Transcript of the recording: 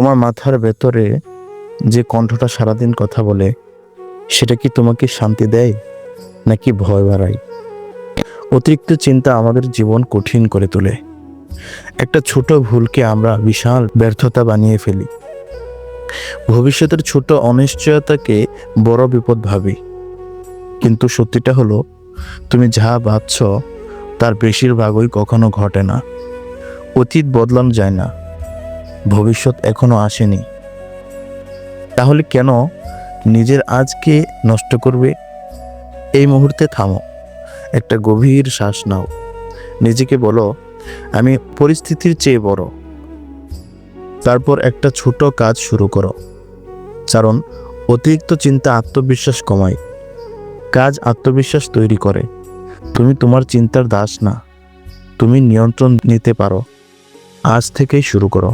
তোমার মাথার ভেতরে যে কণ্ঠটা সারাদিন কথা বলে, সেটা কি তোমাকে শান্তি দেয় নাকি ভয় বাড়ায়? অতিরিক্ত চিন্তা আমাদের জীবন কঠিন করে তোলে। একটা ছোট ভুলকে আমরা বিশাল ব্যর্থতা বানিয়ে ফেলি। ভবিষ্যতের ছোট অনিশ্চয়তাকে বড় বিপদ ভাবি। কিন্তু সত্যিটা হলো, তুমি যা ভাবছ তার বেশিরভাগই কখনো ঘটে না। অতীত বদলানো যায় না, ভবিষ্যৎ এখনো আসেনি। তাহলে কেন নিজের আজকে নষ্ট করবে? এই মুহূর্তে থামো, একটা গভীর শ্বাস নাও, নিজেকে বলো আমি পরিস্থিতির চেয়ে বড়। তারপর একটা ছোট কাজ শুরু করো, কারণ অতিরিক্ত চিন্তা আত্মবিশ্বাস কমায়, কাজ আত্মবিশ্বাস তৈরি করে। তুমি তোমার চিন্তার দাস না, তুমি নিয়ন্ত্রণ নিতে পারো। আজ থেকেই শুরু করো।